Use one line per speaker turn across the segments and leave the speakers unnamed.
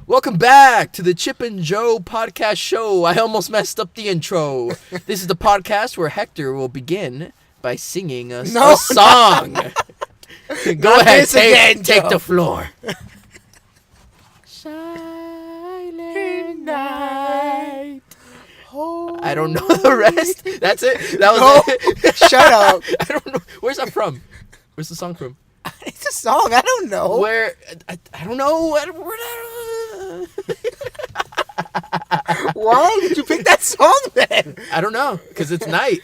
Welcome back to the Chip and Joe podcast show. I almost messed up the intro. This is the podcast where Hector will begin by singing a song. Go ahead, take the floor. Silent night. I don't know the rest. That's it. That was it.
Shut up.
I don't know. Where's that from? Where's the song from?
It's a song. I don't know.
Where? I don't know.
Why did you pick that song then?
I don't know. Because it's night.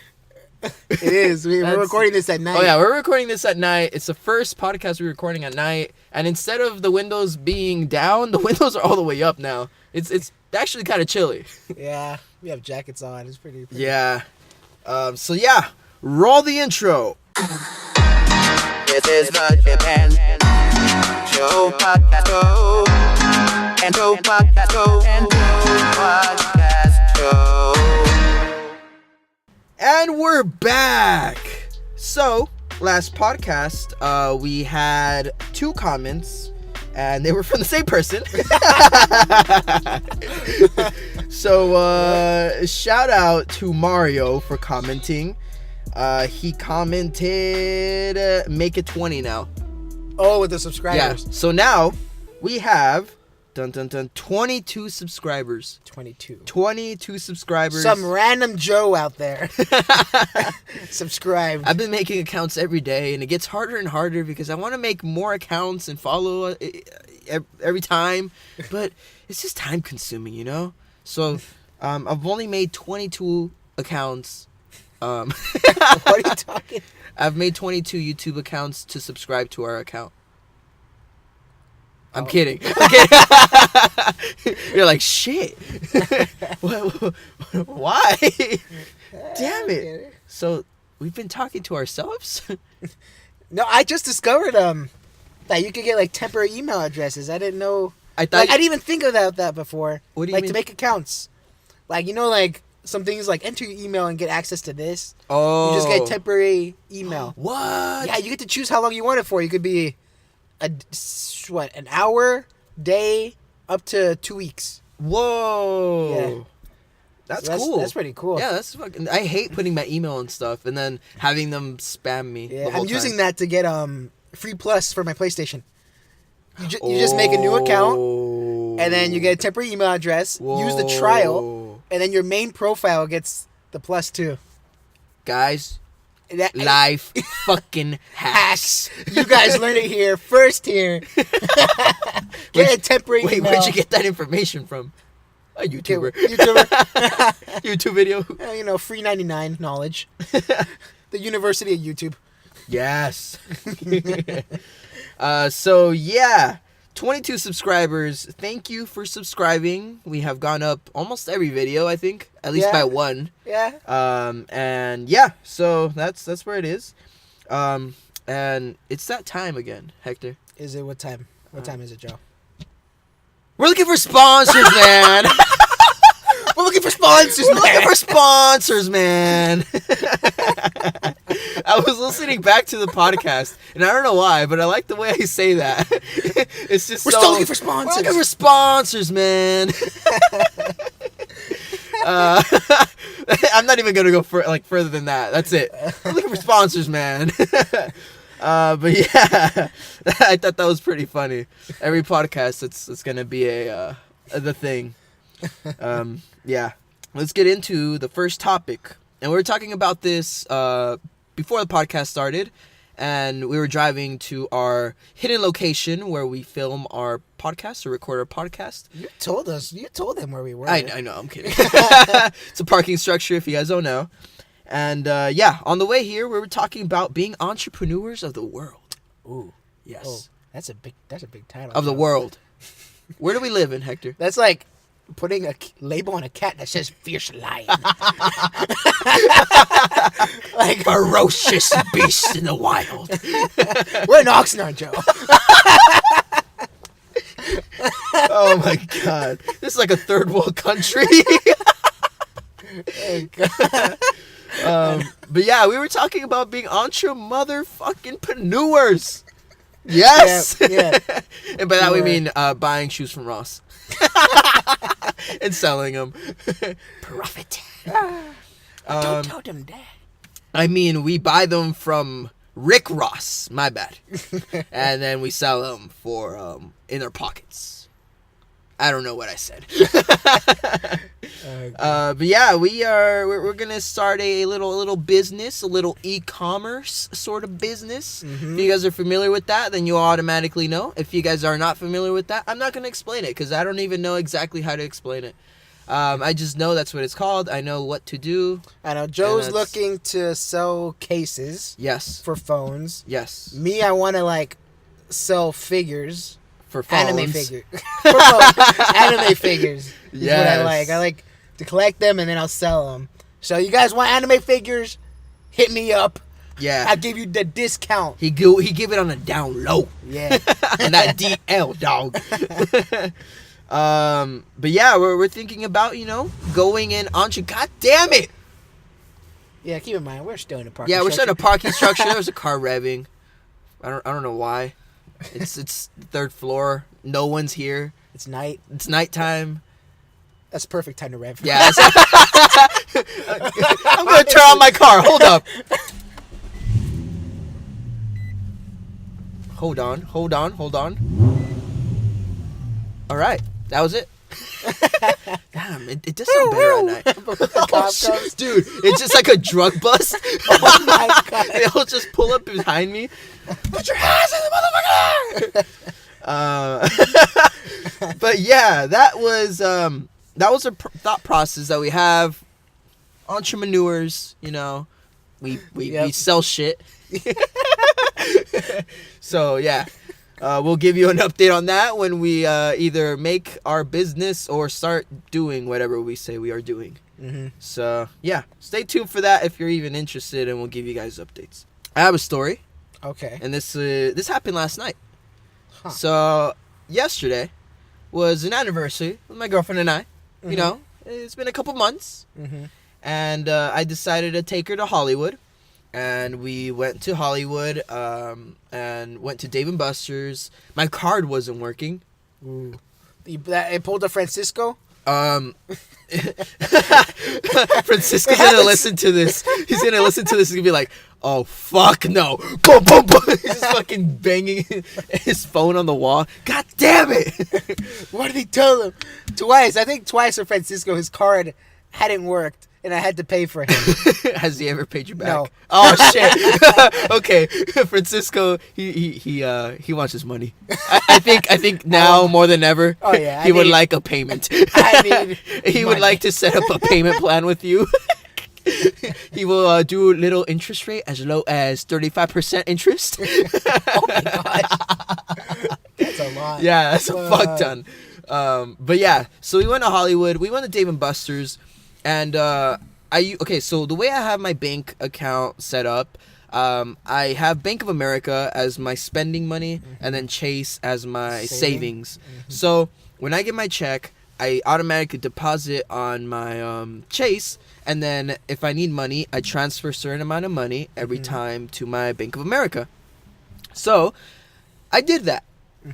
It is. We're recording this at night.
Oh, yeah. We're recording this at night. It's the first podcast we're recording at night. And instead of the windows being down, the windows are all the way up now. It's actually kind of chilly.
Yeah. We have jackets on. It's pretty.
Yeah. So, yeah. Roll the intro.
This is the Chip and Joe podcast show. And Joe podcast show. And Joe podcast show.
And we're back. So, last podcast, we had 2 comments, and they were from the same person. So, shout out to Mario for commenting. He commented, make it 20 now.
Oh, with the subscribers.
Yeah. So now we have 22 subscribers. 22 subscribers.
Some random Joe out there. Subscribed.
I've been making accounts every day, and it gets harder and harder because I want to make more accounts and follow every time, but it's just time consuming, you know? So I've only made 22 accounts.
What are you talking?
I've made 22 YouTube accounts to subscribe to our account. I'm kidding. You're like, shit. Why? Damn it. So we've been talking to ourselves?
No, I just discovered that you could get like temporary email addresses. I didn't know.
I didn't
even think of that before.
What do you
mean?
To
make accounts. Like, you know, like some things like enter your email and get access to this.
Oh.
You just get temporary email.
What?
Yeah, you get to choose how long you want it for. You could be an hour, day, up to 2 weeks.
Whoa.
Yeah.
That's
So
cool.
That's pretty cool.
Yeah, that's fucking. I hate putting my email and stuff and then having them spam me.
Yeah, I'm using that to get free plus for my PlayStation. You just make a new account, and then you get a temporary email address.
Whoa.
Use the trial, and then your main profile gets the plus too.
Guys, life fucking hacks.
You guys learned it here first. Here, get a temporary email.
Where'd you get that information from? A YouTuber. YouTube video.
Free 99 knowledge. The University of YouTube.
Yes. So yeah, 22 subscribers. Thank you for subscribing. We have gone up almost every video, I think, at least by one.
Yeah.
And yeah, so that's where it is. And it's that time again, Hector.
Is it what time? What time is it, Joe?
We're looking for sponsors, man.
We're looking for sponsors, man.
We're looking for sponsors, man. I was listening back to the podcast, and I don't know why, but I like the way I say that. It's just
We're still looking for sponsors.
We're looking for sponsors, man. I'm not even gonna go further than that. That's it. We're looking for sponsors, man. But yeah, I thought that was pretty funny. Every podcast, it's gonna be the thing. Yeah, let's get into the first topic. And we were talking about this before the podcast started, and we were driving to our hidden location where we film our podcast or record our podcast.
You told them where we were.
I know, I'm kidding. It's a parking structure, if you guys don't know. And yeah, on the way here, we were talking about being entrepreneurs of the world.
Ooh,
yes,
oh, that's a big title.
Of the world. Where do we live in, Hector?
That's like putting a label on a cat that says fierce lion.
Like ferocious beast in the wild.
We're in Oxnard, Joe.
Oh my god. This is like a third world country.
Oh god.
But yeah, we were talking about being motherfucking preneurs. Yes.
Yeah.
And by that we
Sure.
mean buying shoes from Ross and selling them. Profit.
Don't tell them that.
I mean, we buy them from Rick Ross. My bad. And then we sell them for in our pockets. I don't know what I said. But yeah, we're gonna start a little business, a little e-commerce sort of business. If you guys are familiar with that, then you automatically know. If you guys are not familiar with that, I'm not gonna explain it because I don't even know exactly how to explain it. I just know that's what it's called. I know what to do.
I know Joe's looking to sell cases.
Yes.
For phones.
Yes.
Me, I want to like sell figures.
For phones.
Anime figures. For phones. Anime figures. Is what I like. I like to collect them and then I'll sell them. So you guys want anime figures? Hit me up.
Yeah.
I'll give you the discount.
He give it on a down low.
Yeah.
And that DL dog. But yeah, we're thinking about, going in on. God damn it.
Yeah, keep in mind we're still in a parking.
Yeah, we're still in a
structure.
parking structure. There's a car revving. I don't know why. It's the third floor. No one's here.
It's night.
It's nighttime.
That's perfect time to rev.
Yeah. I'm gonna turn on my car. Hold up. Hold on. All right, that was it. Damn, it does sound better at night. Oh, shit. Dude, it's just like a drug bust.
Oh my God.
They'll just pull up behind me. Put your hands in the motherfucker. But yeah, that was a thought process that we have. Entrepreneurs, we sell shit. So yeah. We'll give you an update on that when we either make our business or start doing whatever we say we are doing. So, yeah. Stay tuned for that if you're even interested, and we'll give you guys updates. I have a story,
Okay.
and this happened last night.
Huh.
So, yesterday was an anniversary with my girlfriend and I. It's been a couple months, and I decided to take her to Hollywood. And we went to Hollywood, and went to Dave & Buster's. My card wasn't working.
Ooh. It pulled a Francisco?
Francisco's gonna listen to this. He's gonna listen to this and gonna be like, oh, fuck no. Boom, boom, boom. He's just fucking banging his phone on the wall. God damn it.
What did he tell him? Twice. I think twice for Francisco, his card hadn't worked. And I had to pay for him.
Has he ever paid you back?
No.
Oh shit. Okay, Francisco, he wants his money. I think now more than ever.
Oh yeah.
He would like a payment. He would like to set up a payment plan with you. He will do little interest rate as low as 35% interest.
Oh my gosh. That's a lot.
Yeah, that's a fuck ton. But yeah, so we went to Hollywood. We went to Dave & Buster's. And so the way I have my bank account set up, I have Bank of America as my spending money, and then Chase as my savings. So when I get my check, I automatically deposit on my Chase, and then if I need money, I transfer a certain amount of money every time to my Bank of America. So I did that.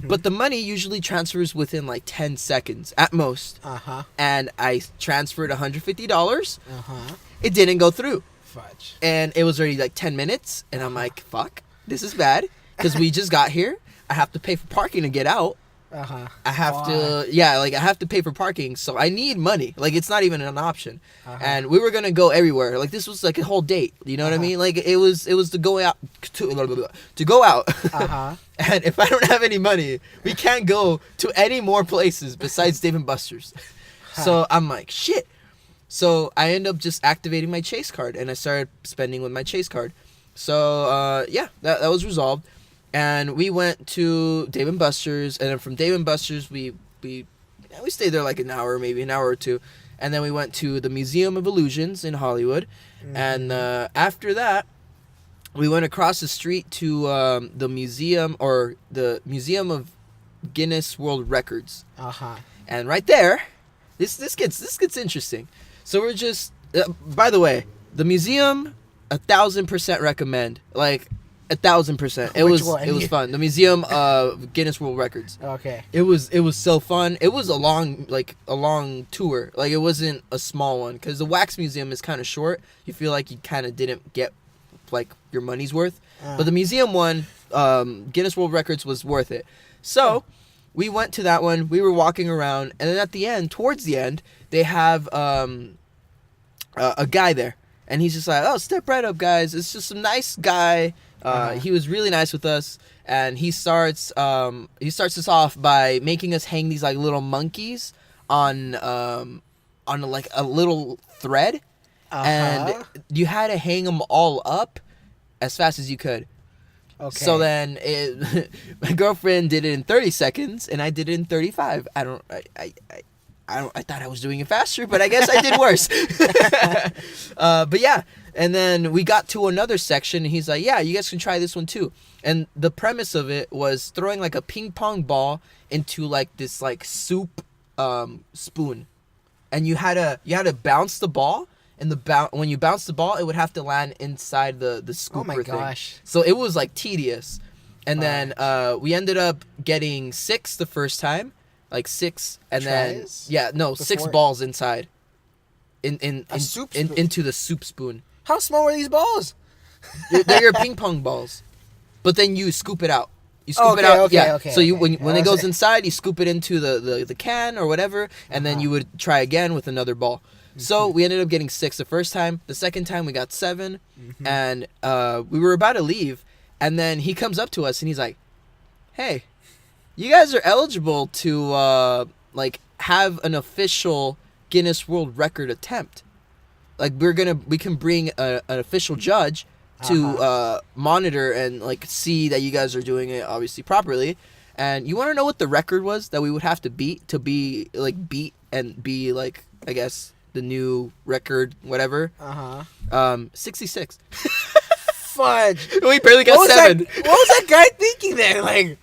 But the money usually transfers within like 10 seconds at most. And I transferred $150. It didn't go through.
Fudge.
And it was already like 10 minutes. And I'm like, fuck, this is bad. Because we just got here. I have to pay for parking to get out. I have I have to pay for parking. So I need money. Like, it's not even an option. And we were going to go everywhere. Like, this was like a whole date. You know what I mean? Like, it was to go out. To go out. And if I don't have any money, we can't go to any more places besides Dave & Buster's. So I'm like, shit. So I end up just activating my Chase card, and I started spending with my Chase card. So, that was resolved. And we went to Dave & Buster's, and then from Dave & Buster's, we stayed there like maybe an hour or two. And then we went to the Museum of Illusions in Hollywood. And after that, we went across the street to the museum of Guinness World Records. And right there, this gets interesting. So we're just by the way, the museum 1,000% recommend. Like, 1,000%. It
Which
was
one?
it was fun. The museum of Guinness World Records.
Okay.
It was so fun. It was a long tour. Like, it wasn't a small one, because the wax museum is kind of short. You feel like you kind of didn't get like your money's worth. But the museum one, Guinness World Records, was worth it. So we went to that one. We were walking around, and then at the end, towards the end, they have a guy there, and he's just like, "Oh, step right up, guys. It's just some nice guy." He was really nice with us, and he starts us off by making us hang these like little monkeys on like a little thread, and you had to hang them all up as fast as you could.
Okay.
So then my girlfriend did it in 30 seconds, and I did it in 35. I thought I was doing it faster, but I guess I did worse. But yeah, and then we got to another section, and he's like, "Yeah, you guys can try this one too." And the premise of it was throwing like a ping pong ball into like this like soup spoon, and you had to bounce the ball. And when you bounce the ball, it would have to land inside the scooper thing.
Oh my gosh.
So it was like tedious. And then we ended up getting 6 the first time. Like 6, and
Tries?
then 6 balls inside.
Soup spoon?
Into the soup spoon.
How small were these balls?
They're your ping pong balls. But then you scoop it out. You scoop it out.
Okay.
So when it goes inside, you scoop it into the can or whatever, and then you would try again with another ball. So we ended up getting 6 the first time. The second time we got 7, and we were about to leave, and then he comes up to us and he's like, "Hey, you guys are eligible to like have an official Guinness World Record attempt. Like, we can bring an official judge to monitor and like see that you guys are doing it obviously properly. And you want to know what the record was that we would have to beat and be like, I guess, the new record, whatever. 66.
Fudge.
We barely got 7.
What was that guy thinking there? Like,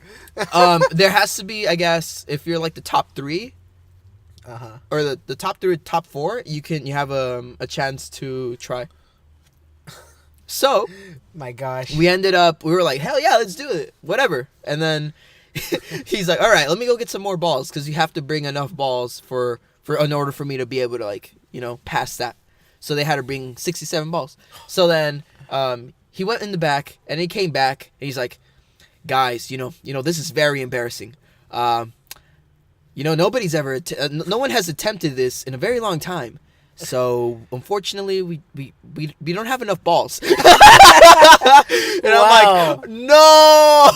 there has to be, I guess, if you're like the top 3, or the top 3 or top 4, you have a chance to try. So,
my gosh,
we were like, hell yeah, let's do it, whatever. And then he's like, all right, let me go get some more balls, because you have to bring enough balls in order for me to be able to, like, pass that. So they had to bring 67 balls. So then he went in the back, and he came back, and he's like, guys, this is very embarrassing. Nobody's ever no one has attempted this in a very long time. So unfortunately, we don't have enough balls. And I'm like, no.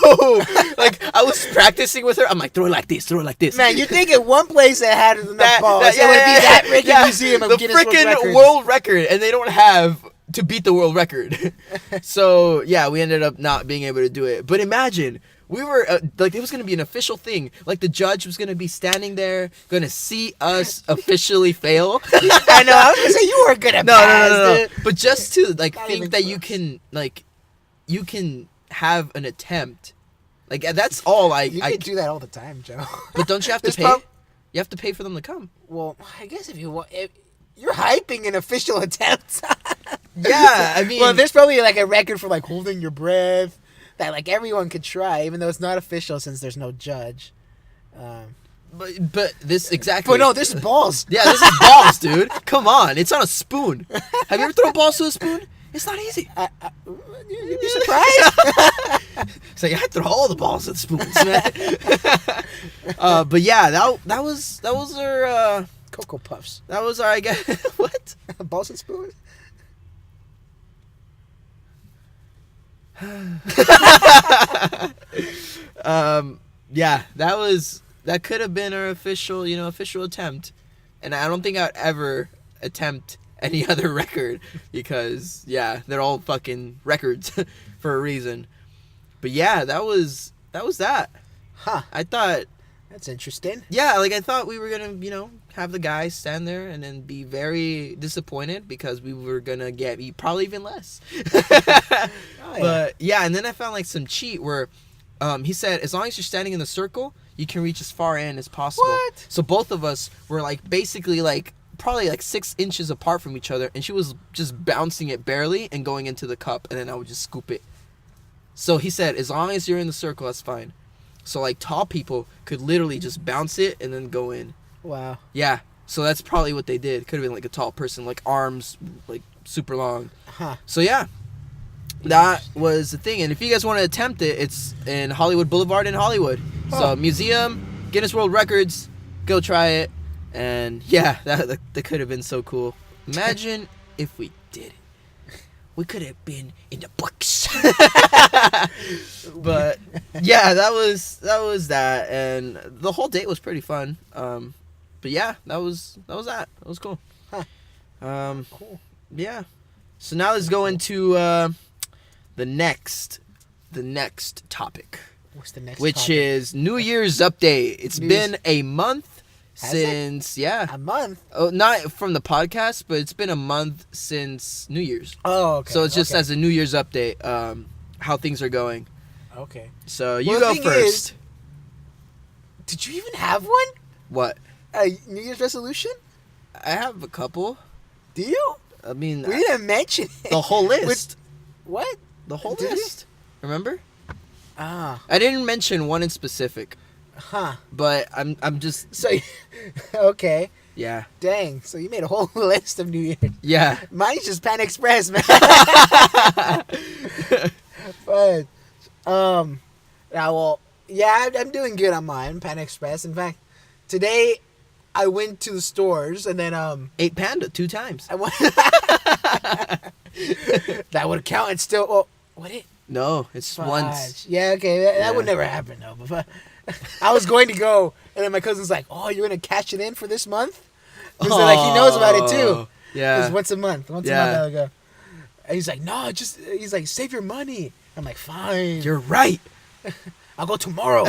Like, I was practicing with her. I'm like, throw it like this.
Man, you think at one place that had enough balls, it would be that freaking museum of Guinness World Records.
The freaking world record, and they don't have to beat the world record. So yeah, we ended up not being able to do it. But imagine, we were like, it was gonna be an official thing. Like, the judge was gonna be standing there, gonna see us officially fail.
I know. I was gonna say you were good at
no. But just to like think that you can have an attempt, like, that's all.
You can do that all the time, Joe.
But don't you have to pay? You have to pay for them to come.
Well, I guess if you're hyping an official attempt.
Yeah, I mean,
well, there's probably like a record for like holding your breath that like everyone could try, even though it's not official since there's no judge.
But this exactly.
But no, this is balls.
Yeah, this is balls, dude. Come on, it's on a spoon. Have you ever thrown balls to a spoon? It's not easy.
You'd be surprised.
It's like, I throw all the balls at spoons, man. But yeah, that was our
Cocoa Puffs.
That was our, I guess, what?
Balls and spoons.
Yeah, that could have been our official attempt, and I don't think I'd ever attempt any other record, because yeah, they're all fucking records for a reason. But yeah, that was that.
Huh.
I thought
that's interesting.
Yeah, like, I thought we were gonna, have the guys stand there and then be very disappointed because we were gonna get probably even less.
Oh, yeah.
But yeah, and then I found like some cheat where he said, as long as you're standing in the circle, you can reach as far in as possible.
What?
So both of us were like basically like probably like 6 inches apart from each other, and she was just bouncing it barely and going into the cup, and then I would just scoop it. So he said, as long as you're in the circle, that's fine. So like tall people could literally just bounce it and then go in.
Wow.
Yeah. So that's probably what they did. Could have been like a tall person, like arms like super long.
Huh.
So yeah, that was the thing. And if you guys want to attempt it, it's in Hollywood Boulevard in Hollywood. So museum, Guinness World Records, go try it. And yeah, that could have been so cool. Imagine if we did it. We could have been in the books. But yeah, that was that, and the whole date was pretty fun. But yeah, that was that. That was cool.
Huh.
Cool. Yeah. So now let's go into the next topic.
What's the next
Which
topic?
is New Year's update. It's been a month
Has
since
a month?
Oh, not from the podcast, but it's been a month since New Year's.
Oh, okay.
So it's just as a New Year's update, how things are going.
Okay.
So you
Well,
go
the thing
first.
is, did you even have one?
What?
A New Year's resolution?
I have a couple.
Do you?
I mean,
We didn't mention it.
the whole list.
What?
The whole
Did you?
list. Remember?
Ah.
I didn't mention one in specific,
Huh.
but I'm just
So, okay.
yeah.
Dang. So you made a whole list of New Year's.
Yeah.
Mine's just Pan Express, man. But, now, well, yeah, I'm doing good on mine, Pan Express. In fact, today I went to the stores and then,
Ate Panda 2 times.
I went. That would count. It's still. Oh, what it?
No, it's once.
Yeah, okay. That
Yeah.
would never happen though. But I was going to go, and then my cousin's like, "Oh, you're gonna cash it in for this month?" He's like, he knows about it too.
Yeah.
It's once a month. Once a
Yeah.
month I'll go. And he's like, "No, he's like, save your money." I'm like, "Fine,
You're right.
I'll go tomorrow."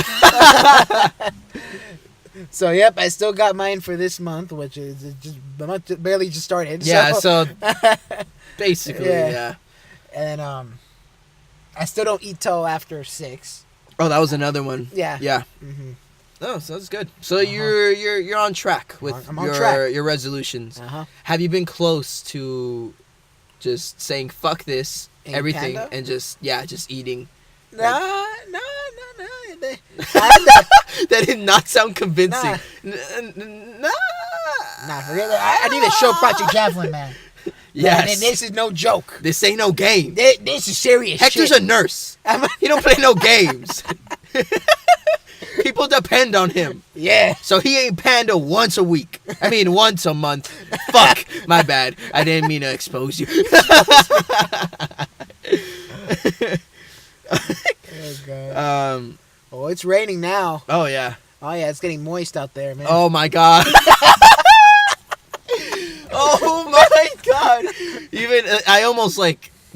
So yep, I still got mine for this month, which is just the month barely just started.
Yeah. So basically,
Yeah.
yeah.
And I still don't eat till after 6.
Oh, that was another one.
Yeah.
Yeah.
Mm-hmm.
Oh, so that's good. So you're on track with
I'm on track.
your resolutions.
Uh-huh.
Have you been close just saying fuck this,
Eating
everything,
Panda?
and just eating?
No.
That did not sound convincing.
Nah.
Nah.
Nah, forget that. I need to show Project Javelin, man.
Yes.
Man, this is no joke.
This ain't no game.
This is serious
Hector's
shit.
a nurse. He don't play no games. People depend on him.
Yeah.
So he ate Panda once a week. I mean, once a month. Fuck. My bad. I didn't mean to expose you.
Oh, God. Oh, it's raining now.
Oh, yeah.
Oh, yeah, it's getting moist out there, man.
Oh, my God. Oh, my God. Even, I almost,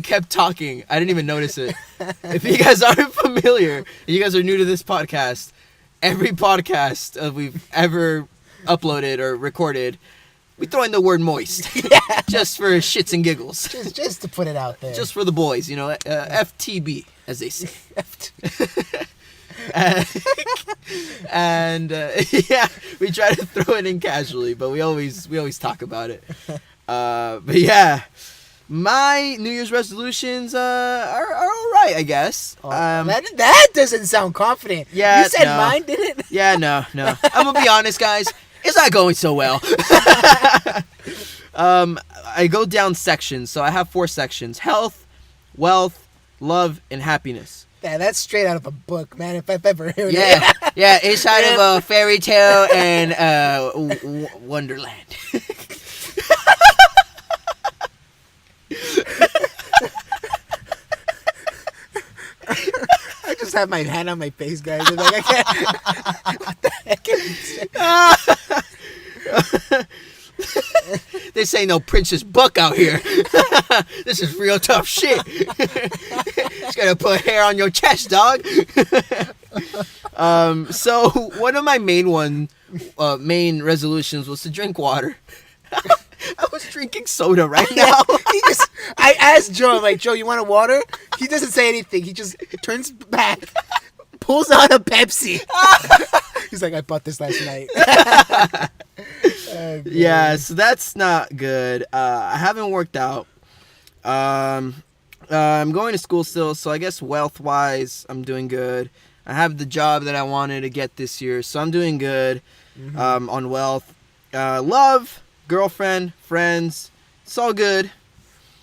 kept talking. I didn't even notice it. If you guys aren't familiar, you guys are new to this podcast, every podcast we've ever uploaded or recorded, we throw in the word moist.
Yeah.
Just for shits and giggles.
Just to put it out there.
Just for the boys, FTB, as they say. And yeah, we try to throw it in casually, but we always talk about it. But yeah, my New Year's resolutions are all right, I guess.
That doesn't sound confident.
Yeah,
you said
no.
mine didn't.
Yeah, no. I'm gonna be honest, guys. It's not going so well. I go down sections, so I have 4 sections: health, wealth, love, and happiness.
Yeah, that's straight out of a book, man. If I've ever heard it.
Yeah, inside of a fairy tale and Wonderland.
I just have my hand on my face, guys. I'm like, I can't. What the heck?
This ain't no Princess Buck out here. This is real tough shit. Just gotta put hair on your chest, dog. So one of my main resolutions was to drink water. I was drinking soda right now.
I asked Joe, I'm like, Joe, you want a water? He doesn't say anything. He just turns back, pulls out a Pepsi. He's like, I bought this last night. Oh,
yeah, so that's not good. I haven't worked out. I'm going to school still, so I guess wealth-wise, I'm doing good. I have the job that I wanted to get this year, so I'm doing good on wealth. Love, girlfriend, friends, it's all good.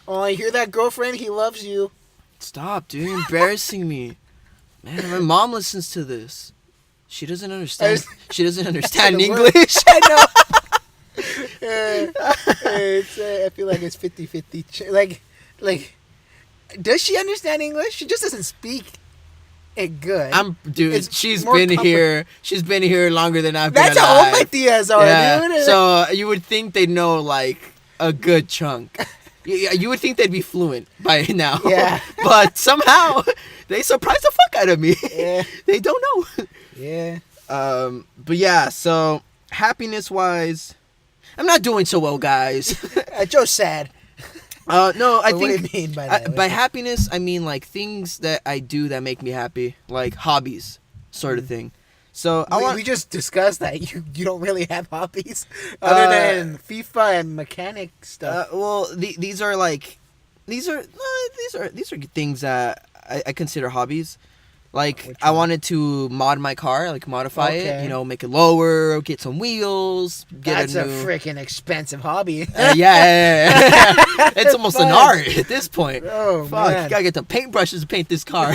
Oh, you hear that, girlfriend? He loves you.
Stop, dude. You're embarrassing me. Man, my mom listens to this. She doesn't understand. She doesn't understand English.
I know. I feel like it's 50-50. Like, does she understand English? She just doesn't speak it good.
She's been here. She's been here longer than I've been alive.
That's how old my tias are, dude.
So you would think they'd know like a good chunk. You would think they'd be fluent by now.
Yeah.
But somehow they surprise the fuck out of me.
Yeah.
They don't know.
Yeah.
But yeah, so happiness-wise, I'm not doing so well, guys.
Joe's sad.
No, I
What
think
do you mean by that?
by happiness, I mean like things that I do that make me happy, like hobbies, sort of thing. So
we just discussed that you don't really have hobbies other than FIFA and mechanic stuff.
Well, these are things that I consider hobbies. Like I wanted to mod my car, like modify it, make it lower, get some wheels,
That's a freaking expensive hobby.
Yeah. It's almost an art at this point.
Oh,
fuck,
man.
you gotta get the paintbrushes to paint this car.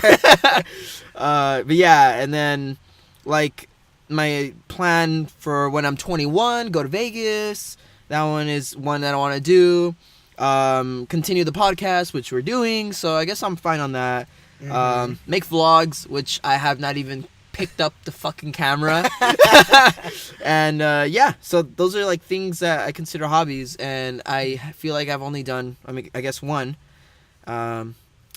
But yeah, and then like my plan for when I'm 21, go to Vegas. That one is one that I want to do. Continue the podcast, which we're doing, so I guess I'm fine on that. Make vlogs, which I have not even picked up the fucking camera. And yeah, so those are like things that I consider hobbies, and I feel like I've only done, I guess one,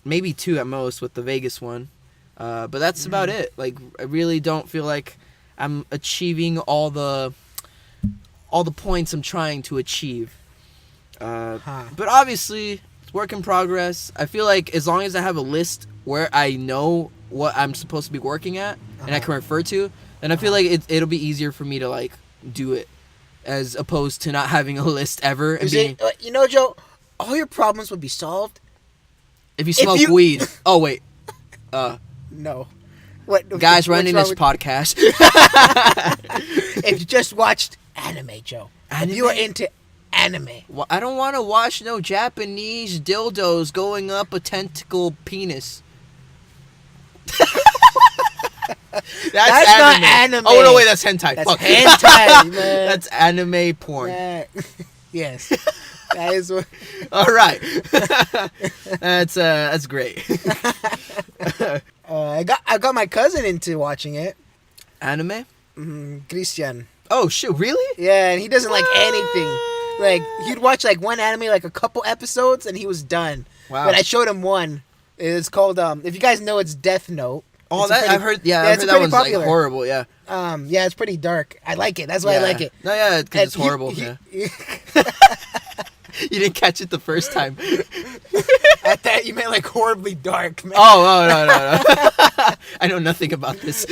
maybe two at most with the Vegas one, but that's about it. Like I really don't feel like I'm achieving all the points I'm trying to achieve. But obviously it's work in progress. I feel like as long as I have a list where I know what I'm supposed to be working at and I can refer to, then I feel like it'll be easier for me to like do it, as opposed to not having a list ever. And
Joe, all your problems would be solved
if you smoke weed. Oh wait,
no. What
guys running this podcast?
If you just watched anime, Joe, if you are into anime,
well, I don't want to watch no Japanese dildos going up a tentacle penis. That's
not anime.
Oh no, wait, that's hentai.
That's
Fuck.
hentai, man.
That's anime porn.
Yes, that is what.
All right, that's great.
I got my cousin into watching it.
Anime?
Christian.
Oh shit, really?
Yeah, and he doesn't like anything. Like he'd watch like one anime, like a couple episodes, and he was done.
Wow.
But I showed him one. It's called if you guys know, it's Death Note.
Oh, I've heard. Yeah, I've heard that one's popular. Like horrible. Yeah.
Yeah, it's pretty dark. I like it. That's why I like it.
No, yeah, because it's horrible. Yeah. You didn't catch it the first time.
I thought you meant like horribly dark, man.
Oh, no. I know nothing about this.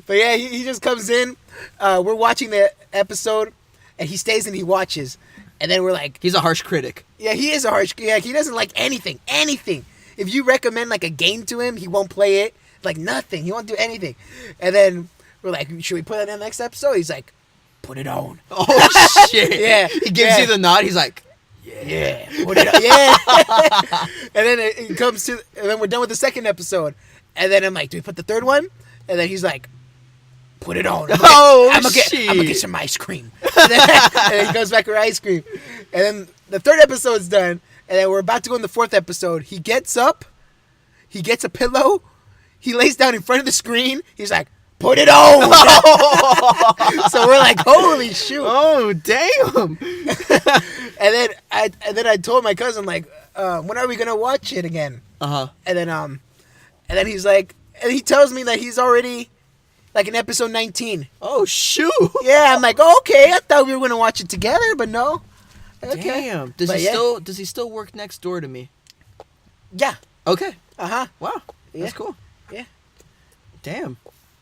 But yeah, he just comes in. We're watching the episode, and he stays and he watches. And then we're like...
He's a harsh critic.
Yeah, he is a harsh... Yeah, he doesn't like anything. Anything. If you recommend like a game to him, he won't play it. Like nothing. He won't do anything. And then we're like, should we put it in the next episode? He's like, put it on.
Oh, shit.
Yeah.
He gives you the nod. He's like...
Yeah, put it on. Yeah. And then it comes to... And then we're done with the second episode. And then I'm like, do we put the third one? And then he's like... Put it on. I'm gonna get some ice cream. And then he goes back with ice cream. And then the third episode's done. And then we're about to go in the fourth episode. He gets up. He gets a pillow. He lays down in front of the screen. He's like, put it on. So we're like, holy shoot.
Oh, damn.
And then I told my cousin, like, when are we going to watch it again?
Uh-huh.
And then he's like, and he tells me that he's already... like in episode 19.
Oh, shoot.
Yeah, I'm like, oh, okay. I thought we were going to watch it together, but no. Okay.
Damn. Does he still work next door to me?
Yeah.
Okay.
Uh-huh.
Wow.
Yeah.
That's cool.
Yeah.
Damn.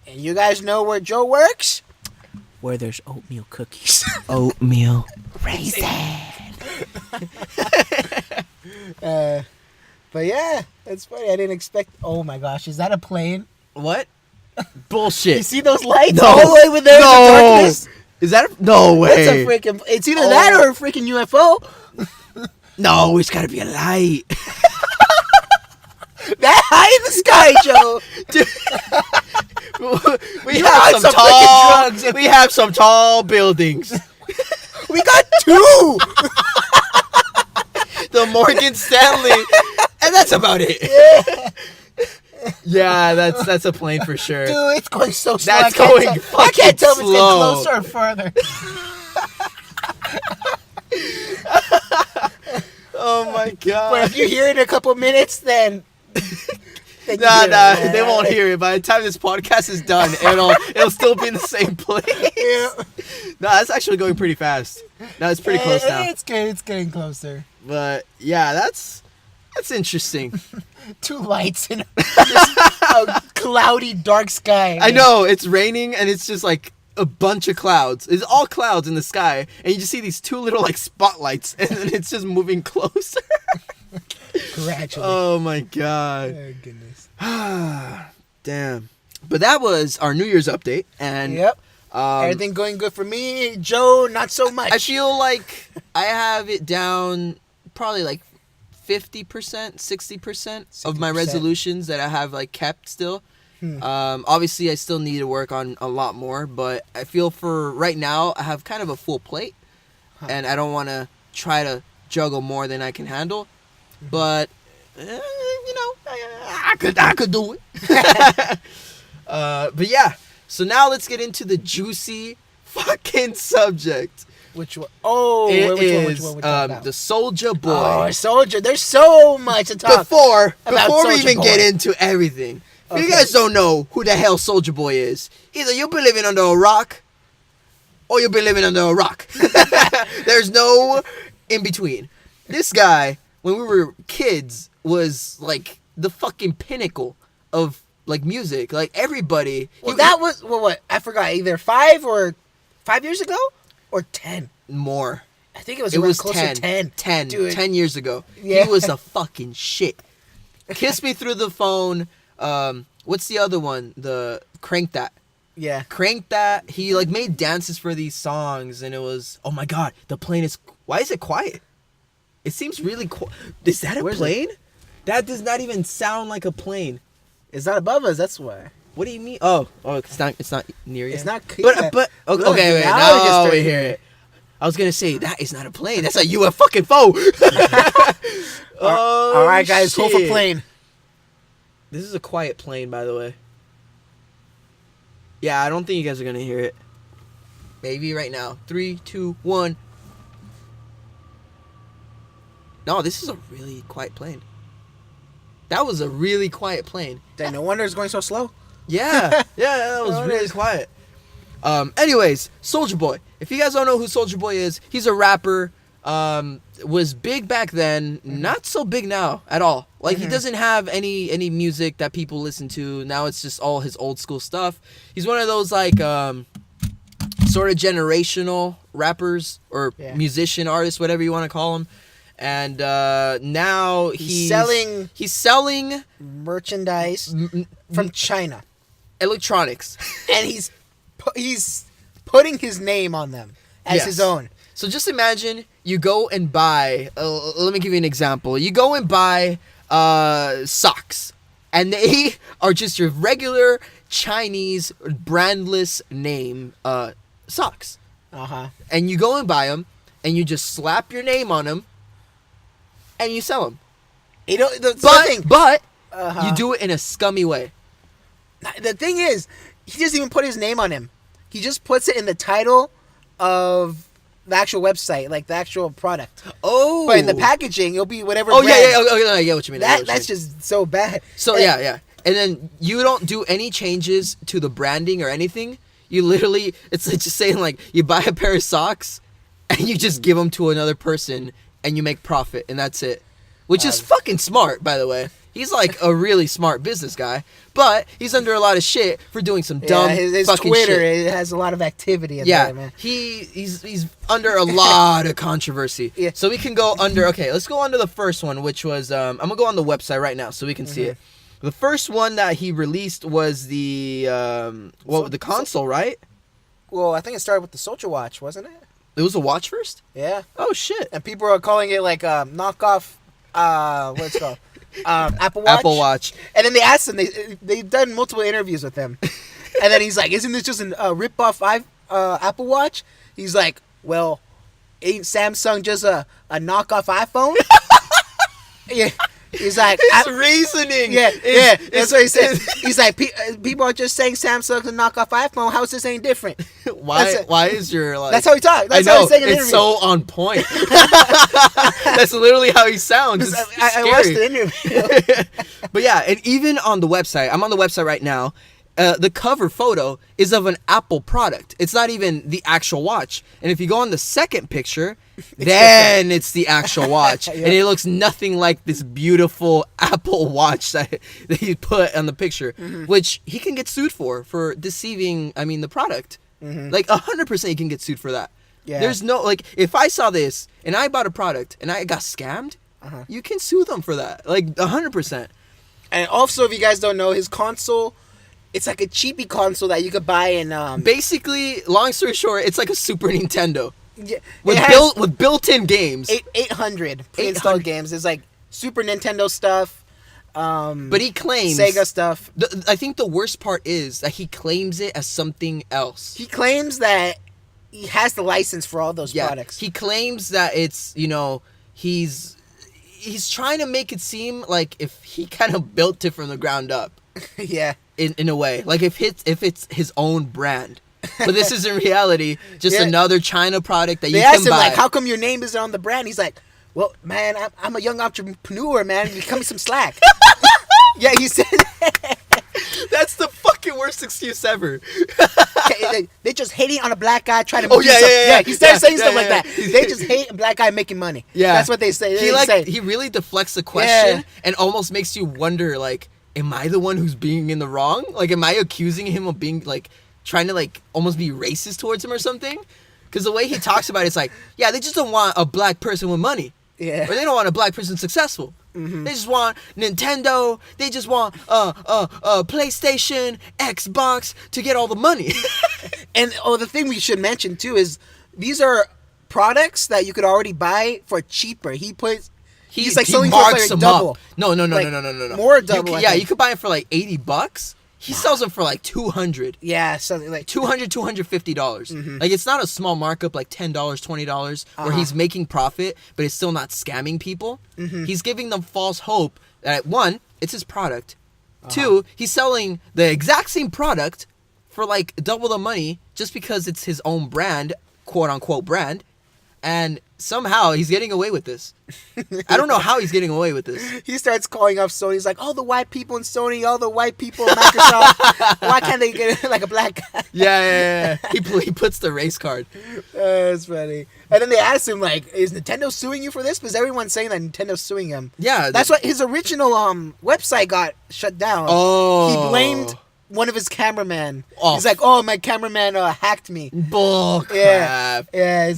And you guys know where Joe works? Where there's oatmeal cookies.
Oatmeal raisin.
But yeah, that's funny. I didn't expect. Oh my gosh, is that a plane?
What? Bullshit.
You see those lights
No.
all the way over there in the darkness?
Is that no way?
That's a freaking. It's either that or a freaking UFO.
No, it's gotta be a light.
That high in the sky, Joe.
we have some tall. We have some tall buildings.
We got 2.
The Morgan Stanley, and that's about it. Yeah, that's a plane for sure.
Dude, it's going so slow.
That's going
I
fucking
can't tell if it's
slow.
getting closer or further.
Oh my god.
But if you hear it in a couple minutes, then
Nah, they won't hear it. By the time this podcast is done, it'll still be in the same place.
Yeah.
No, that's actually going pretty fast. No, it's pretty close now.
It's good. It's getting closer.
But yeah, that's interesting.
2 lights in a cloudy, dark sky.
I know it's raining and it's just like a bunch of clouds. It's all clouds in the sky, and you just see these 2 little like spotlights, and then it's just moving closer.
Gradually.
Oh my god.
Oh, goodness.
Damn. But that was our New Year's update, and
Yep. Everything going good for me. Joe, not so much.
I feel like I have it down probably like 50%, 60% of my
60%.
resolutions that I have like kept still. Obviously, I still need to work on a lot more, but I feel for right now I have kind of a full plate, and I don't want to try to juggle more than I can handle. But I could do it. But yeah, so now let's get into the juicy fucking subject.
Which one? Oh, which one?
The Soulja Boy.
Oh, Soulja. There's so much to talk
Before
about
we
Soulja
even
Boy.
get into everything, if you
Okay.
guys don't know who the hell Soulja Boy is, either you've been living under a rock, or you've been living under a rock. There's no in between. This guy, when we were kids, was like the fucking pinnacle of like music. Like everybody.
Well, that was what? I forgot. Either 5 years ago, or 10.
More.
I think it was
It
around
was
closer to 10.
10.
Dude.
10 years ago.
Yeah.
He was a fucking shit. Kiss Me Through the Phone. What's the other one? The Crank That.
Yeah.
Crank That. He like made dances for these songs, and it was, oh my god, the plane is, why is it quiet? It seems really quiet. Is that a
Where's
plane? That does not even sound like a plane.
It's not above us. That's why.
What do you mean? Oh, it's not near you.
It's not.
But
Look,
okay, wait,
now
now
we can start
we hear
hearing
it. I was gonna say that is not a plane. That's a UFO fucking foe. Oh,
All right, guys. Hold for
shit.
plane.
This is a quiet plane, by the way. Yeah, I don't think you guys are gonna hear it. Maybe right now. 3, 2, 1. No, this is a really quiet plane. That was a really quiet plane.
No wonder it's going so slow.
Yeah, that was
Oh, it
really
is.
quiet. Anyways, Soulja Boy. If you guys don't know who Soulja Boy is, he's a rapper. Was big back then, not so big now at all. Like he doesn't have any music that people listen to. Now it's just all his old school stuff. He's one of those like sort of generational rappers or musician artists, whatever you want to call him. And now he's selling
merchandise from China,
electronics,
and he's putting his name on them as his own.
So just imagine you go and buy. Let me give you an example. You go and buy socks, and they are just your regular Chinese brandless name socks. And you go and buy them, and you just slap your name on them, and you sell them. You know, but you do it in a scummy way.
The thing is, he doesn't even put his name on him. He just puts it in the title of the actual website, like the actual product.
Oh.
But in the packaging, it'll be whatever brand.
I get what you mean.
That's just so bad.
So, yeah. And then you don't do any changes to the branding or anything. You literally, it's like just saying, like, you buy a pair of socks, and you just give them to another person, and you make profit, and that's it. Which is fucking smart, by the way. He's like a really smart business guy, but he's under a lot of shit for doing some dumb
his
fucking
Twitter,
shit.
it has a lot of activity in there, man.
He's under a lot of controversy.
Yeah.
So we can go under. Okay, let's go under the first one, which was I'm gonna go on the website right now so we can see it. The first one that he released was the the console, right?
Well, I think it started with the Soulja Watch, wasn't it?
It was a watch first.
Yeah.
Oh shit.
And people are calling it like knockoff. What's it called? Apple Watch.
Apple Watch.
And then they asked him. They've done multiple interviews with him, and then he's like, "Isn't this just a rip-off Apple Watch?" He's like, "Well, ain't Samsung just a knockoff iPhone?" Yeah. He's like,
His reasoning.
That's what he said. He's like, people are just saying Samsung's a knockoff iPhone. How is this any different?
Why is your like?
That's how he talks. That's
I know,
how he's saying in the
it's
interview.
so on point. That's literally how he sounds. It's
I watched the interview.
But yeah, and even on the website, I'm on the website right now. The cover photo is of an Apple product. It's not even the actual watch. And if you go on the second picture, then it's the actual watch.
Yeah.
And it looks nothing like this beautiful Apple watch that he put on the picture, which he can get sued for deceiving, the product. Like 100% he can get sued for that.
Yeah.
There's no, like, if I saw this and I bought a product and I got scammed, you can sue them for that. Like 100%.
And also, if you guys don't know, his console, it's like a cheapy console that you could buy in.
Basically, long story short, it's like a Super Nintendo
Yeah,
with built-in games.
800 pre-installed
800.
games. It's like Super Nintendo stuff.
But he claims
Sega stuff.
I think the worst part is that he claims it as something else.
He claims that he has the license for all those products.
He claims that it's he's trying to make it seem like if he kind of built it from the ground up.
Yeah.
In a way, like if it's his own brand, but this is in reality just another China product that
they
you can
asked him,
buy.
like, how come your name isn't on the brand? He's like, well, man, I'm a young entrepreneur, man. Give me some slack. Yeah, he said
That's the fucking worst excuse ever.
they just hating on a black guy trying to
Oh,
do
yeah,
something.
yeah, yeah.
He started saying
Yeah,
stuff
yeah,
like
yeah.
that. They just hate a black guy making money.
Yeah,
that's what they say.
He really deflects the question and almost makes you wonder, like, am I the one who's being in the wrong? Like, am I accusing him of being, like, trying to, like, almost be racist towards him or something? Because the way he talks about it, it's like, yeah, they just don't want a black person with money.
Yeah.
Or they don't want a black person successful. They just want Nintendo. They just want PlayStation, Xbox to get all the money.
And the thing we should mention too is these are products that you could already buy for cheaper. He's like selling for
marks
like
them
double.
up. No.
Like, more double, I think.
You could buy it for like $80. He sells them for like $200.
Yeah, something like
$250. Like, it's not a small markup like $10, $20 where he's making profit, but it's still not scamming people. He's giving them false hope that, one, it's his product. Two, he's selling the exact same product for like double the money just because it's his own brand, quote unquote brand. And somehow he's getting away with this. I don't know how he's getting away with this.
He starts calling up Sony. He's like, all the white people in Sony, all the white people in Microsoft. Why can't they get like a black guy?
Yeah. He puts the race card.
That's funny. And then they asked him, like, is Nintendo suing you for this? Because everyone's saying that Nintendo's suing him.
Yeah.
That's why his original website got shut down.
Oh.
He blamed one of his cameramen.
Oh.
He's like, oh, my cameraman hacked me.
Bull crap.
Yeah.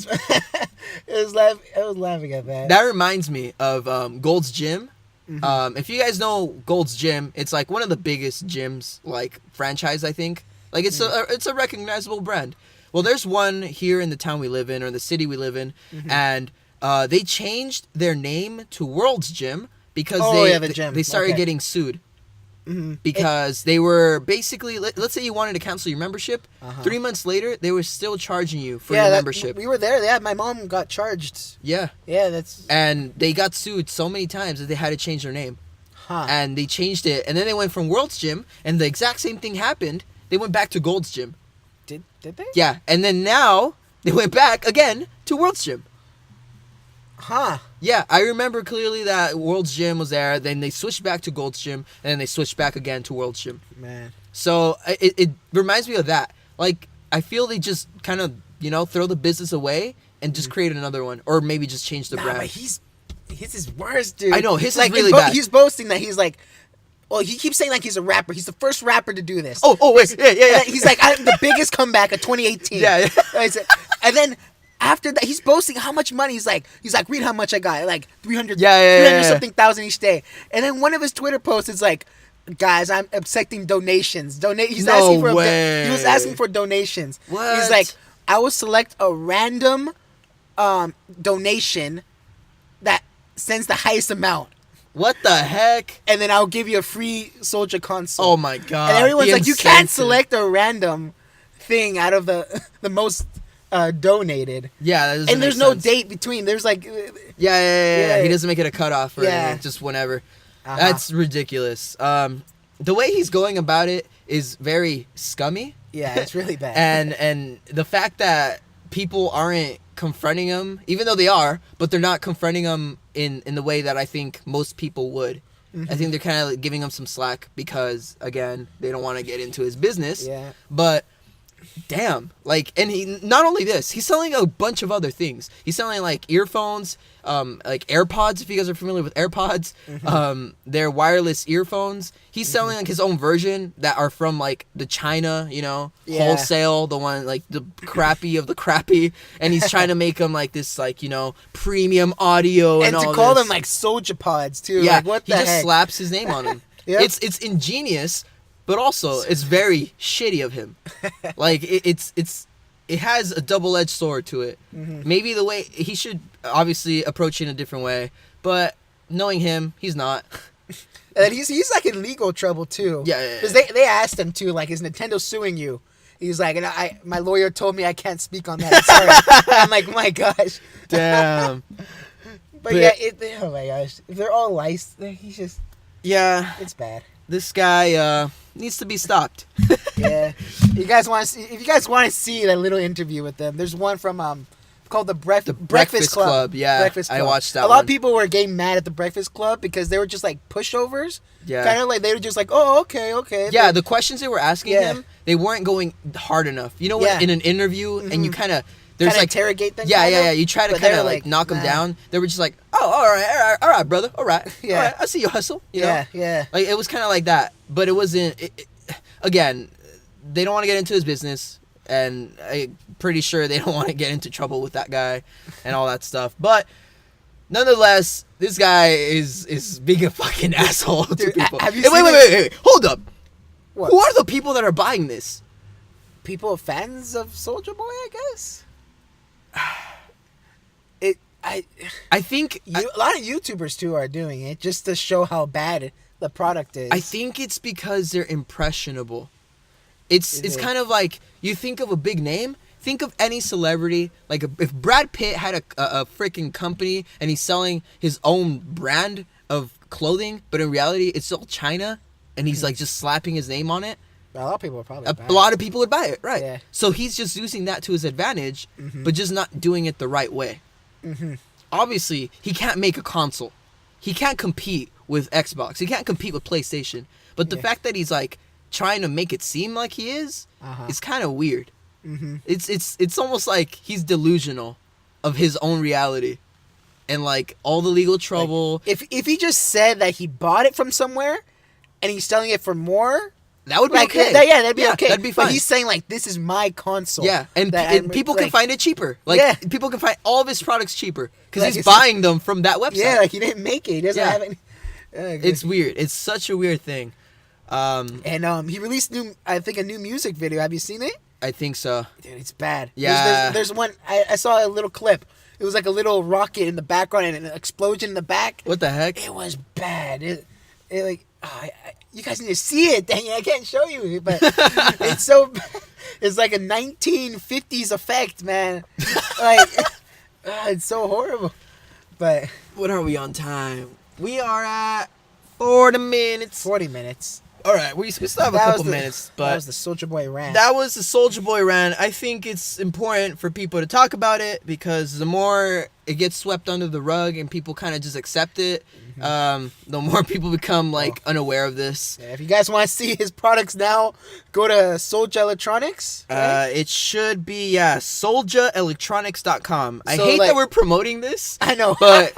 I was laughing at that.
That reminds me of Gold's Gym. If you guys know Gold's Gym, it's like one of the biggest gyms, like, franchise, I think. Like, it's a recognizable brand. Well, there's one here in the town we live in, or the city we live in, and they changed their name to World's Gym because they started getting sued. Because they were basically, let's say you wanted to cancel your membership, 3 months later, they were still charging you for your membership.
We were there. Yeah, my mom got charged.
Yeah.
Yeah, that's...
And they got sued so many times that they had to change their name. And they changed it. And then they went from World's Gym, and the exact same thing happened. They went back to Gold's Gym.
Did they?
Yeah. And then now, they went back again to World's Gym. Yeah, I remember clearly that World's Gym was there, then they switched back to Gold's Gym, and then they switched back again to World's Gym.
Man.
So it reminds me of that. Like, I feel they just kind of, throw the business away and just create another one, or maybe just change the brand.
But His is worse, dude.
I know, his is
like,
really bad.
He's boasting that he's like, well, he keeps saying like he's a rapper. He's the first rapper to do this.
Oh, wait, yeah.
He's like, I'm the biggest comeback of 2018.
Yeah.
And then after that, he's boasting how much money. He's like, read how much I got, like 300 something thousand each day. And then one of his Twitter posts is like, guys, I'm accepting donations. He was asking for donations.
What?
He's like, I will select a random donation that sends the highest amount.
What the heck?
And then I'll give you a free Soulja console.
Oh my god.
And everyone's like, you can't select a random thing out of the most donated.
Yeah, that
and there's no date between. There's like...
Yeah. He doesn't make it a cutoff or anything, just whenever.
Uh-huh.
That's ridiculous. The way he's going about it is very scummy.
Yeah, it's really bad.
And the fact that people aren't confronting him, even though they are, but they're not confronting him in the way that I think most people would. I think they're kind of like giving him some slack because, again, they don't want to get into his business.
Yeah.
But damn, like, and he not only this, he's selling a bunch of other things. He's selling like earphones, like AirPods. If you guys are familiar with AirPods, they're wireless earphones. He's selling like his own version that are from like the China, wholesale, the one like the crappy of the crappy, and he's trying to make them like this, like premium audio and all
to
this.
call them like Soulja Pods too.
Yeah,
like, what the
he just
heck?
slaps his name on them.
Yep.
It's ingenious, but also it's very shitty of him. Like it has a double-edged sword to it. Maybe the way he should obviously approach it in a different way, but knowing him, he's not.
And he's like in legal trouble too.
Yeah.
Because they asked him too, like, is Nintendo suing you? He's like, and my lawyer told me I can't speak on that. I'm sorry. I'm like, my gosh.
Damn.
But yeah, oh my gosh, if they're all licensed, he's just it's bad.
This guy needs to be stopped.
Yeah. If you guys want to see that little interview with them, there's one from called the Breakfast Club.
Yeah,
Breakfast Club.
I watched that.
A lot of people were getting mad at the Breakfast Club because they were just like pushovers.
Yeah.
Kind of like they were just like, oh, okay.
Yeah, the questions they were asking him, they weren't going hard enough. You know what? In an interview, and you kind of there's
kinda
like
interrogate them.
Yeah. You try to kind of like knock them down. They were just like, oh, all right, brother, all right.
Yeah.
All right, I see you hustle. You know?
Yeah.
Like it was kind of like that, but it wasn't. Again, they don't want to get into his business, and I'm pretty sure they don't want to get into trouble with that guy and all that stuff. But nonetheless, this guy is being a fucking asshole to people.
Have you
Hey, wait, hold up.
What?
Who are the people that are buying this?
People fans of Soulja Boy, I guess.
I think
a lot of YouTubers too are doing it just to show how bad the product is.
I think it's because they're impressionable. It's kind of like you think of a big name. Think of any celebrity. Like if Brad Pitt had a freaking company and he's selling his own brand of clothing, but in reality it's all China, and he's like just slapping his name on it.
A lot of people would probably buy it.
A lot of people would buy it, right?
Yeah.
So he's just using that to his advantage, but just not doing it the right way. Obviously, he can't make a console. He can't compete with Xbox. He can't compete with PlayStation. But the fact that he's like trying to make it seem like he is kind of weird. It's almost like he's delusional of his own reality, and like all the legal trouble.
Like, if he just said that he bought it from somewhere and he's selling it for more,
that would be
like,
okay.
That'd be okay.
That'd be fine.
But he's saying like, this is my console.
Yeah, and people can find it cheaper. Like people can find all of his products cheaper because
like
he's buying them from that website.
Yeah, like he didn't make it. He doesn't have any.
It's weird. It's such a weird thing.
And he released a new music video. Have you seen it?
I think so.
Dude, it's bad.
Yeah.
There's one. I saw a little clip. It was like a little rocket in the background and an explosion in the back.
What the heck?
It was bad. You guys need to see it. Dang it, I can't show you, but it's so. It's like a 1950s effect, man. Like, it's so horrible. But
what are we on time? We are at 40 minutes.
40 minutes.
All right, we still have a couple minutes, but
that was the Soulja Boy rant.
That was the Soulja Boy rant. I think it's important for people to talk about it because the more it gets swept under the rug and people kind of just accept it, the more people become like unaware of this.
Yeah, if you guys want to see his products now, go to Soulja Electronics. Right?
It should be SouljaElectronics.com. I hate that we're promoting this.
I know,
but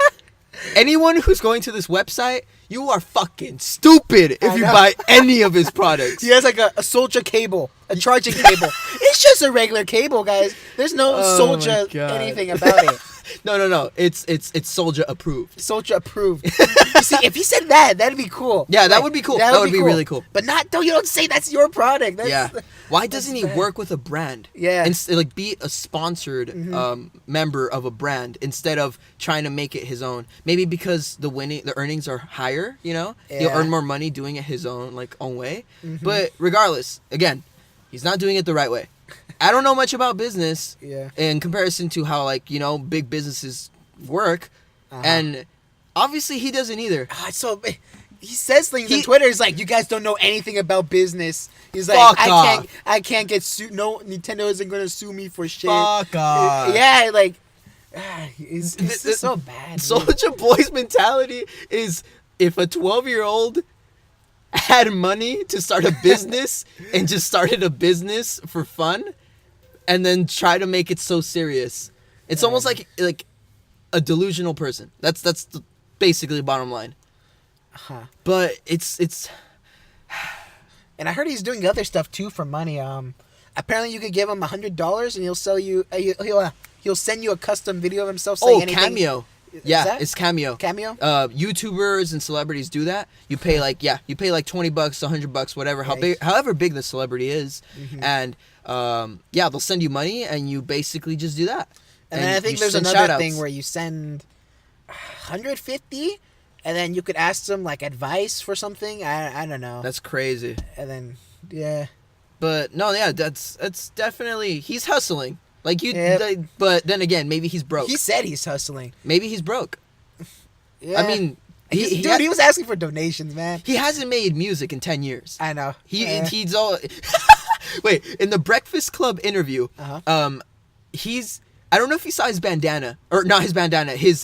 Anyone who's going to this website, you are fucking stupid if you buy any of his products.
He has like a Soulja cable, a charging cable. It's just a regular cable, guys. There's no Soulja anything about it.
No. It's Soulja approved.
Soulja approved. You see, if he said that, that'd be cool.
Yeah, that would be cool. That would be really cool.
But you don't say that's your product.
Why doesn't he work with a brand?
Yeah.
And like be a sponsored member of a brand instead of trying to make it his own. Maybe because the earnings are higher, you know?
Yeah.
He'll earn more money doing it his own way. But regardless, again, he's not doing it the right way. I don't know much about business in comparison to how big businesses work, and obviously he doesn't either.
So he says things on Twitter. He's like, "You guys don't know anything about business." He's like, "I can't get sued. No, Nintendo isn't gonna sue me for shit."
Fuck off.
Yeah, like it's just so bad.
Soulja Boy's mentality is if a 12-year-old had money to start a business and just started a business for fun and then try to make it so serious. It's almost like a delusional person. That's basically the bottom line. But it's
and I heard he's doing other stuff too for money. Apparently you could give him $100 and he'll sell you he'll send you a custom video of himself saying anything.
Cameo. Yeah, it's Cameo.
Cameo?
YouTubers and celebrities do that. You pay like $20, $100, whatever, however big the celebrity is, and they'll send you money, and you basically just do that.
And then I think there's another thing where you send $150, and then you could ask them like advice for something. I don't know.
That's crazy.
And then
But no, that's definitely he's hustling. But then again, maybe he's broke.
He said he's hustling.
Maybe he's broke.
Yeah.
I mean,
he was asking for donations, man.
He hasn't made music in 10 years.
I know.
He's all. Wait, in the Breakfast Club interview, he's. I don't know if you saw his bandana or not his bandana. His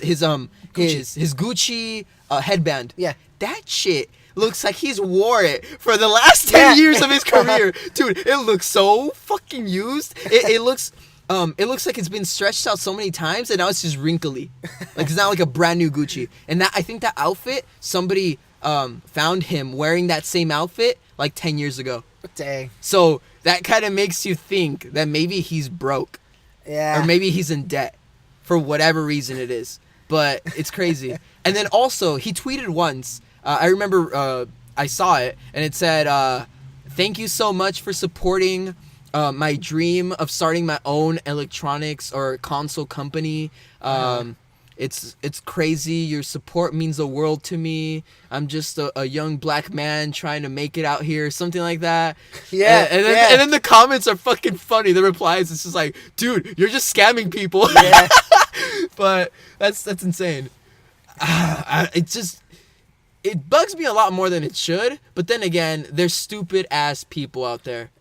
Gucci headband. Yeah, that shit looks like he's wore it for the last 10 years of his career, dude. It looks so fucking used. It looks. It looks like it's been stretched out so many times, and now it's just wrinkly. Like it's not like a brand new Gucci. And I think that outfit, somebody found him wearing that same outfit like 10 years ago.
Dang.
So that kind of makes you think that maybe he's broke.
Yeah.
Or maybe he's in debt for whatever reason it is. But it's crazy. And then also, he tweeted once. I remember I saw it, and it said, "Thank you so much for supporting my dream of starting my own electronics or console company. It's crazy. Your support means the world to me. I'm just a young black man trying to make it out here," something like that.
Yeah.
And then the comments are fucking funny. The replies, it's just like, dude, you're just scamming people.
Yeah.
But that's insane. It bugs me a lot more than it should. But then again, there's stupid ass people out there.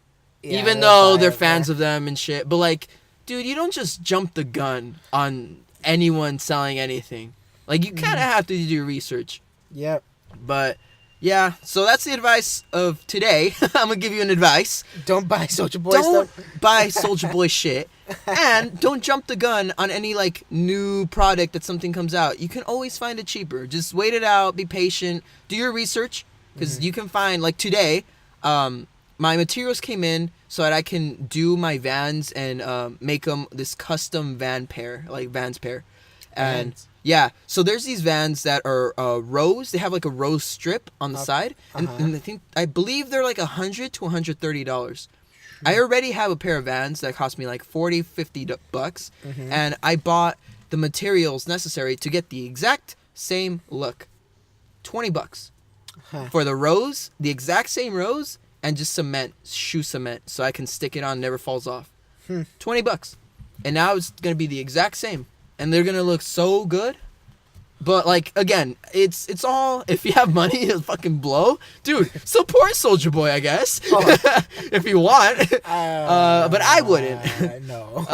Yeah, even though they're fans of them and shit. But like, dude, you don't just jump the gun on anyone selling anything. Like, you kind of have to do your research.
Yep.
But yeah, so that's the advice of today. I'm gonna give you an advice.
Don't buy Soulja Boy stuff.
Don't buy Soulja Boy shit. And don't jump the gun on any like new product that something comes out. You can always find it cheaper. Just wait it out, be patient, do your research, because you can find, like today, my materials came in so that I can do my Vans and make them this custom Vans pair. And yeah, so there's these Vans that are rose. They have like a rose strip on the side, and I believe they're like $100 to $130. I already have a pair of Vans that cost me like $40-$50, and I bought the materials necessary to get the exact same look. $20 for the rose, the exact same rose. And just shoe cement, so I can stick it on, never falls off. $20. And now it's going to be the exact same. And they're going to look so good. But, like, again, it's all, if you have money, it'll fucking blow. Dude, support Soulja Boy, I guess. If you want. But I wouldn't.
No.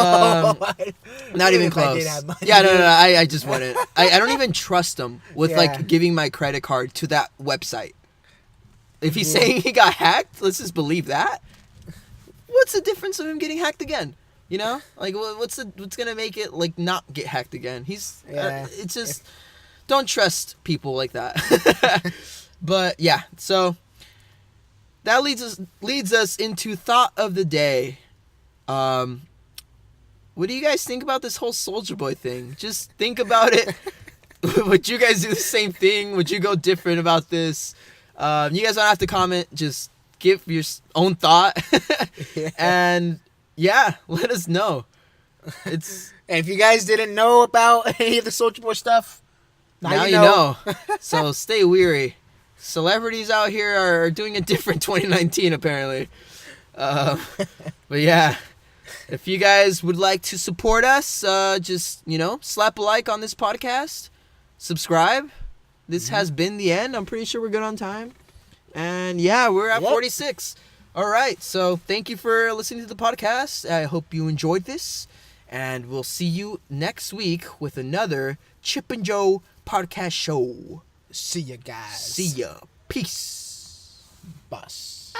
Not even close. Yeah, no, I just wouldn't. I don't even trust him with, like, giving my credit card to that website. If he's saying he got hacked, let's just believe that. What's the difference of him getting hacked again? You know, like what's gonna make it like not get hacked again? It's just, don't trust people like that. But yeah, so that leads us into thought of the day. What do you guys think about this whole Soulja Boy thing? Just think about it. Would you guys do the same thing? Would you go different about this? You guys don't have to comment. Just give your own thought. And yeah, let us know.
And if you guys didn't know about any of the Soulja Boy stuff, now you know. So stay weary.
Celebrities out here are doing a different 2019 apparently. But yeah. If you guys would like to support us, just, slap a like on this podcast. Subscribe. This has been the end. I'm pretty sure we're good on time. And yeah, we're at 46. All right. So thank you for listening to the podcast. I hope you enjoyed this. And we'll see you next week with another Chip and Joe podcast show.
See ya, guys.
See ya. Peace.
Bus.